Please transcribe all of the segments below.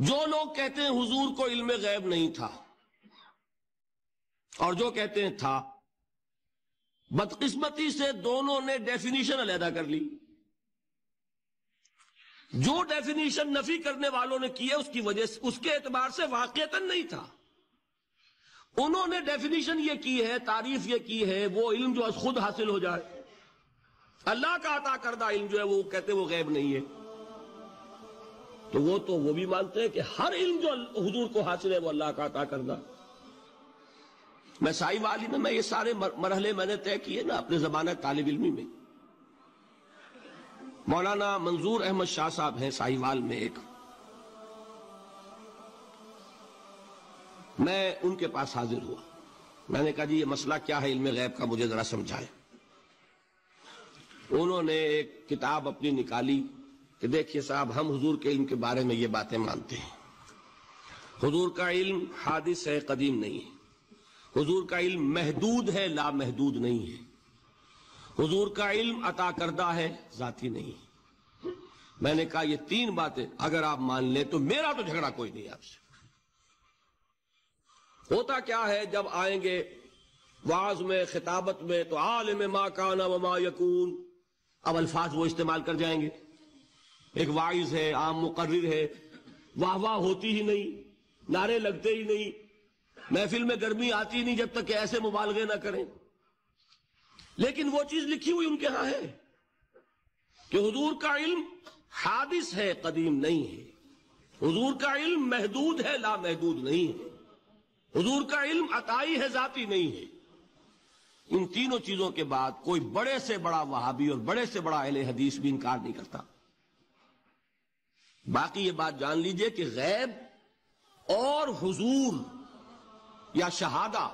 جو لوگ کہتے ہیں حضور کو علم غیب نہیں تھا اور جو کہتے ہیں تھا، بدقسمتی سے دونوں نے ڈیفینیشن علیحدہ کر لی. جو ڈیفینیشن نفی کرنے والوں نے کی ہے اس کی وجہ سے، اس کے اعتبار سے واقعتاً نہیں تھا. انہوں نے ڈیفینیشن یہ کی ہے، تعریف یہ کی ہے، وہ علم جو خود حاصل ہو جائے. اللہ کا عطا کردہ علم جو ہے وہ کہتے وہ غیب نہیں ہے. تو وہ بھی مانتے ہیں کہ ہر علم جو حضور کو حاصل ہے وہ اللہ کا عطا کردہ. میں سائی والی میں یہ سارے مرحلے میں نے طے کیے نا اپنے زمانہ طالب علمی میں. مولانا منظور احمد شاہ صاحب ہیں سائی وال میں ایک، میں ان کے پاس حاضر ہوا. میں نے کہا جی یہ مسئلہ کیا ہے علم غیب کا، مجھے ذرا سمجھائیں. انہوں نے ایک کتاب اپنی نکالی کہ دیکھیے صاحب، ہم حضور کے علم کے بارے میں یہ باتیں مانتے ہیں. حضور کا علم حادث ہے، قدیم نہیں ہے. حضور کا علم محدود ہے، لا محدود نہیں ہے. حضور کا علم عطا کردہ ہے، ذاتی نہیں ہے. میں نے کہا یہ تین باتیں اگر آپ مان لیں تو میرا تو جھگڑا کوئی نہیں آپ سے. ہوتا کیا ہے جب آئیں گے وعظ میں، خطابت میں، تو عالم ما کان وما یکون، اب الفاظ وہ استعمال کر جائیں گے. ایک واعظ ہے، عام مقرر ہے، واہ واہ ہوتی ہی نہیں، نعرے لگتے ہی نہیں، محفل میں گرمی آتی نہیں جب تک کہ ایسے مبالغے نہ کریں. لیکن وہ چیز لکھی ہوئی ان کے ہاں ہے کہ حضور کا علم حادث ہے، قدیم نہیں ہے. حضور کا علم محدود ہے، لا محدود نہیں ہے. حضور کا علم عطائی ہے، ذاتی نہیں ہے. ان تینوں چیزوں کے بعد کوئی بڑے سے بڑا وہابی اور بڑے سے بڑا اہل حدیث بھی انکار نہیں کرتا. باقی یہ بات جان لیجئے کہ غیب اور حضور یا شہادہ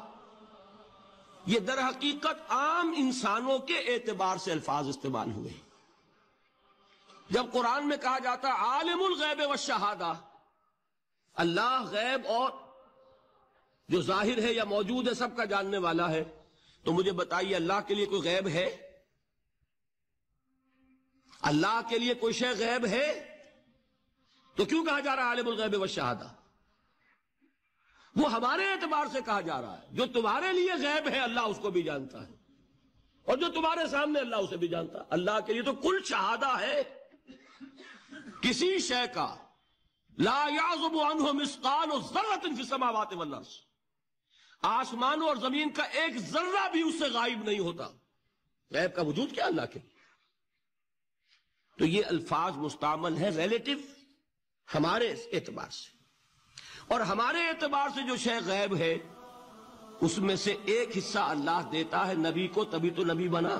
یہ در حقیقت عام انسانوں کے اعتبار سے الفاظ استعمال ہوئے. جب قرآن میں کہا جاتا عالم الغیب والشہادہ، اللہ غیب اور جو ظاہر ہے یا موجود ہے سب کا جاننے والا ہے، تو مجھے بتائیے اللہ کے لیے کوئی غیب ہے؟ اللہ کے لیے کوئی شے غیب ہے؟ تو کیوں کہا جا رہا ہے عالم الغیب والشہادہ؟ وہ ہمارے اعتبار سے کہا جا رہا ہے. جو تمہارے لیے غیب ہے اللہ اس کو بھی جانتا ہے، اور جو تمہارے سامنے اللہ اسے بھی جانتا ہے. اللہ کے لیے تو کل شہادہ ہے. کسی شے کا لا یعزب عنہ مثقال ذرۃ فی السماوات والارض، آسمانوں اور زمین کا ایک ذرہ بھی اس سے غائب نہیں ہوتا. غیب کا وجود کیا اللہ کے لیے؟ تو یہ الفاظ مستعمل ہے ریلیٹو ہمارے اعتبار سے، اور ہمارے اعتبار سے جو شے غیب ہے اس میں سے ایک حصہ اللہ دیتا ہے نبی کو، تبھی تو نبی بنا.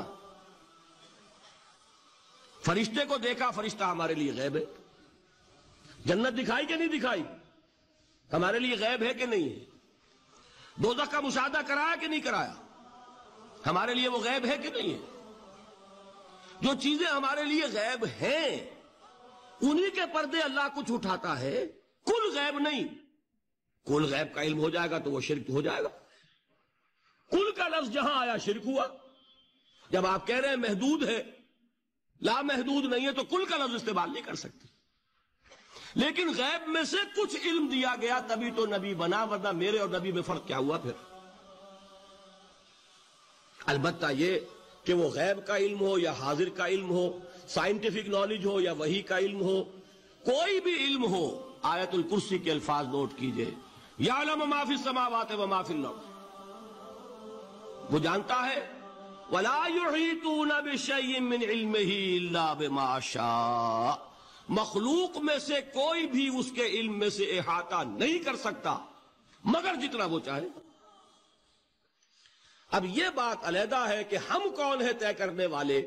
فرشتے کو دیکھا، فرشتہ ہمارے لیے غیب ہے. جنت دکھائی کہ نہیں دکھائی، ہمارے لیے غیب ہے کہ نہیں ہے. دوزخ کا مشاہدہ کرایا کہ نہیں کرایا، ہمارے لیے وہ غیب ہے کہ نہیں ہے. جو چیزیں ہمارے لیے غیب ہیں انہی کے پردے اللہ کچھ اٹھاتا ہے. کل غیب نہیں. کل غیب کا علم ہو جائے گا تو وہ شرک ہو جائے گا. کل کا لفظ جہاں آیا شرک ہوا. جب آپ کہہ رہے ہیں محدود ہے، لا محدود نہیں ہے، تو کل کا لفظ استعمال نہیں کر سکتے. لیکن غیب میں سے کچھ علم دیا گیا تبھی تو نبی بنا، ورنہ میرے اور نبی میں فرق کیا ہوا پھر؟ البتہ یہ کہ وہ غیب کا علم ہو یا حاضر کا علم ہو، سائنٹیفک نالج ہو یا وحی کا علم ہو، کوئی بھی علم ہو، آیت الکرسی کے الفاظ نوٹ کیجئے، یعلم ما فی السماوات وما فی الارض، وہ جانتا ہے. ولا یحیطون بشیء من علمہ الا بما شاء، مخلوق میں سے کوئی بھی اس کے علم میں سے احاطہ نہیں کر سکتا مگر جتنا وہ چاہے. اب یہ بات علیحدہ ہے کہ ہم کون ہے طے کرنے والے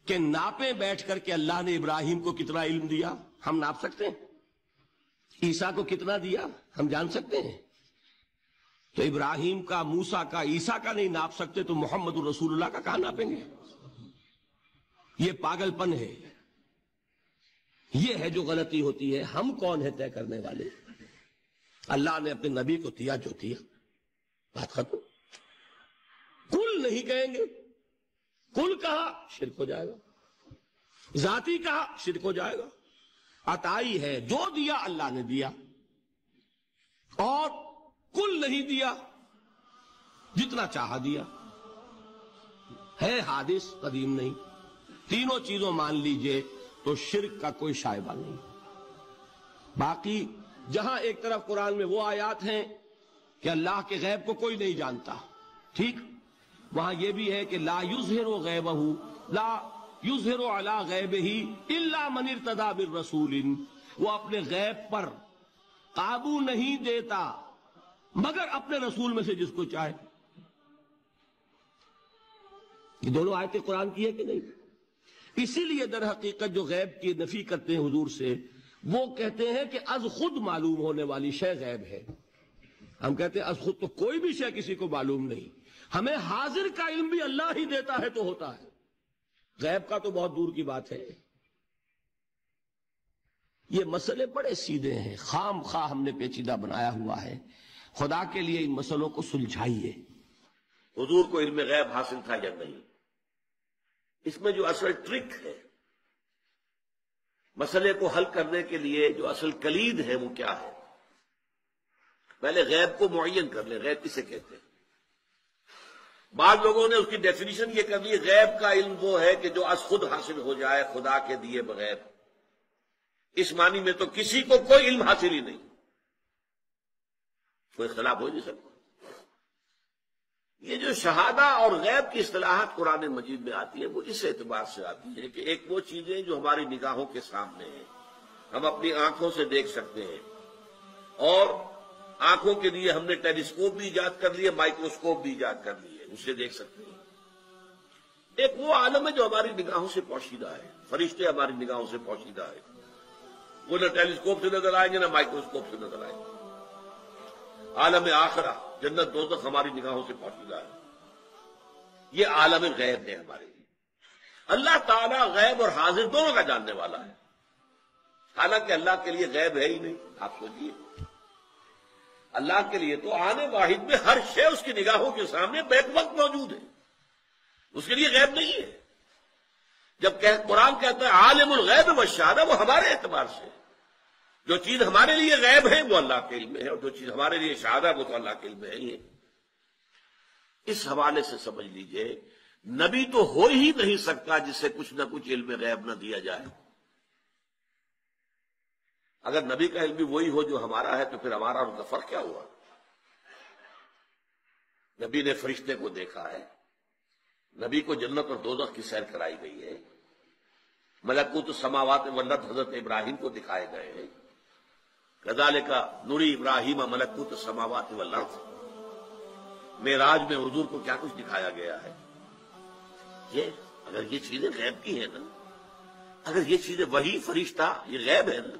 کہ ناپیں بیٹھ کر کے اللہ نے ابراہیم کو کتنا علم دیا ہم ناپ سکتے ہیں؟ عیسیٰ کو کتنا دیا ہم جان سکتے ہیں؟ تو ابراہیم کا، موسیٰ کا، عیسیٰ کا نہیں ناپ سکتے تو محمد رسول اللہ کا کہاں ناپیں گے؟ یہ پاگل پن ہے. یہ ہے جو غلطی ہوتی ہے. ہم کون ہے طے کرنے والے؟ اللہ نے اپنے نبی کو دیا جو دیا، بات ختم. کل نہیں کہیں گے. کل کہا شرک ہو جائے گا، ذاتی کہا شرک ہو جائے گا. عطائی ہے، جو دیا اللہ نے دیا. اور کل نہیں دیا، جتنا چاہا دیا، ہے حادث، قدیم نہیں، تینوں چیزوں مان لیجئے تو شرک کا کوئی شائبہ نہیں۔ باقی جہاں ایک طرف قرآن میں وہ آیات ہیں کہ اللہ کے غیب کو کوئی نہیں جانتا، ٹھیک، وہاں یہ بھی ہے کہ لا یظہر غیبہ، لا یظہر علی غیبہ الا من ارتضی بالرسول، وہ اپنے غیب پر قابو نہیں دیتا مگر اپنے رسول میں سے جس کو چاہے۔ یہ دونوں آیتیں قرآن کی ہے کہ نہیں؟ اسی لیے در حقیقت جو غیب کی نفی کرتے ہیں حضور سے، وہ کہتے ہیں کہ از خود معلوم ہونے والی شے غیب ہے۔ ہم کہتے ہیں از خود تو کوئی بھی شے کسی کو معلوم نہیں، ہمیں حاضر کا علم بھی اللہ ہی دیتا ہے تو ہوتا ہے، غیب کا تو بہت دور کی بات ہے۔ یہ مسئلے بڑے سیدھے ہیں، خام خواہ ہم نے پیچیدہ بنایا ہوا ہے۔ خدا کے لیے ان مسئلوں کو سلجھائیے۔ حضور کو علم غیب حاصل تھا یا نہیں؟ اس میں جو اصل ٹرک ہے، مسئلے کو حل کرنے کے لیے جو اصل کلید ہے وہ کیا ہے؟ پہلے غیب کو معین کر لیں، غیب کسے کہتے ہیں؟ بعض لوگوں نے اس کی ڈیفینیشن یہ کر لی، غیب کا علم وہ ہے کہ جو از خود حاصل ہو جائے خدا کے دیے بغیر۔ اس معنی میں تو کسی کو کوئی علم حاصل ہی نہیں، کوئی اختلاف ہو نہیں سکتا۔ یہ جو شہادہ اور غیب کی اصطلاحات قرآن مجید میں آتی ہیں وہ اس اعتبار سے آتی ہیں کہ ایک وہ چیزیں جو ہماری نگاہوں کے سامنے ہیں، ہم اپنی آنکھوں سے دیکھ سکتے ہیں، اور آنکھوں کے لیے ہم نے ٹیلیسکوپ بھی ایجاد کر لیے، مائکروسکوپ بھی ایجاد کر لیے، اسے دیکھ سکتے ہیں۔ ایک وہ عالم ہے جو ہماری نگاہوں سے پوشیدہ ہے، فرشتے ہماری نگاہوں سے پوشیدہ ہے، وہ نہ ٹیلیسکوپ سے نظر آئیں گے نہ مائکروسکوپ سے نظر آئیں گے۔ عالم آخرہ، جنت دوزخ ہماری نگاہوں سے پوشیدہ ہے۔ یہ عالم غیب ہے ہمارے لیے۔ اللہ تعالیٰ غیب اور حاضر دونوں کا جاننے والا ہے، حالانکہ اللہ کے لیے غیب ہے ہی نہیں۔ آپ سوچیے، اللہ کے لیے تو آنے واحد میں ہر شے اس کی نگاہوں کے سامنے بیک وقت موجود ہے، اس کے لیے غیب نہیں ہے۔ جب قرآن کہتا ہے عالم الغیب والشہادہ، وہ ہمارے اعتبار سے جو چیز ہمارے لیے غیب ہے وہ اللہ کے علم میں ہے، اور جو چیز ہمارے لیے شہادہ وہ تو اللہ کے علم میں ہے ہی ہے۔ اس حوالے سے سمجھ لیجئے نبی تو ہو ہی نہیں سکتا جسے کچھ نہ کچھ علم غیب نہ دیا جائے۔ اگر نبی کا علم بھی وہی ہو جو ہمارا ہے تو پھر ہمارا اور ان کا فرق کیا ہوا؟ نبی نے فرشتے کو دیکھا ہے، نبی کو جنت اور دوزخ کی سیر کرائی گئی ہے، ملکوت السماوات والارض حضرت ابراہیم کو دکھائے گئے ہیں، کذالک نری ابراہیم ملکوت السماوات والارض۔ معراج میں حضور کو کیا کچھ دکھایا گیا ہے؟ اگر یہ چیزیں غیب کی ہیں نا، اگر یہ چیزیں وہی فرشتہ یہ غیب ہے نا،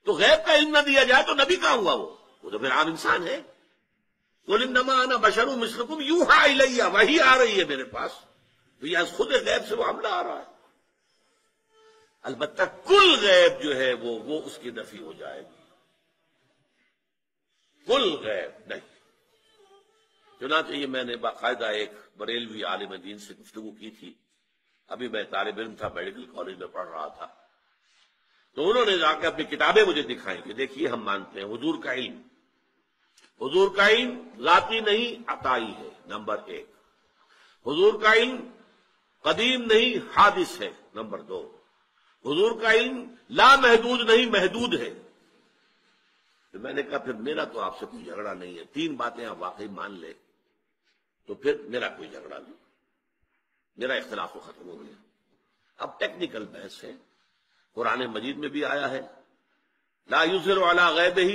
تو غیب کا علم نہ دیا جائے تو نبی کہاں ہوا؟ وہ تو پھر عام انسان ہے۔ قل انما انا بشر مثلکم یوحی الی، وحی آ رہی ہے میرے پاس، تو یہ خود غیب سے معاملہ آ رہا ہے۔ البتہ کل غیب جو ہے وہ اس کی نفی ہو جائے گی، کل غیب نہیں۔ چنانچہ یہ میں نے باقاعدہ ایک بریلوی عالم دین سے گفتگو کی تھی، ابھی میں طالب علم تھا، میڈیکل کالج میں پڑھ رہا تھا، تو انہوں نے جا کے اپنی کتابیں مجھے دکھائیں کہ دیکھیے ہم مانتے ہیں حضور کا علم ذاتی نہیں عطائی ہے، نمبر ایک۔ حضور کا علم قدیم نہیں حادث ہے، نمبر دو۔ حضور کا علم لا محدود نہیں محدود ہے۔ تو میں نے کہا پھر میرا تو آپ سے کوئی جھگڑا نہیں ہے، تین باتیں آپ واقعی مان لیں تو پھر میرا کوئی جھگڑا نہیں، میرا اختلاف تو ختم ہو گیا۔ اب ٹیکنیکل بحث ہے، قرآن مجید میں بھی آیا ہے لا یظہر علی غیبہ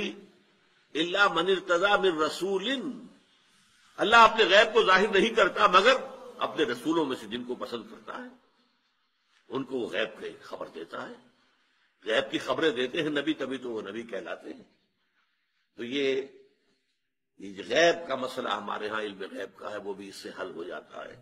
الا من ارتضی من رسول، اللہ اپنے غیب کو ظاہر نہیں کرتا مگر اپنے رسولوں میں سے جن کو پسند کرتا ہے ان کو وہ غیب کی خبر دیتا ہے۔ غیب کی خبریں دیتے ہیں نبی، تبھی تو وہ نبی کہلاتے ہیں۔ تو یہ غیب کا مسئلہ ہمارے ہاں علم غیب کا ہے، وہ بھی اس سے حل ہو جاتا ہے۔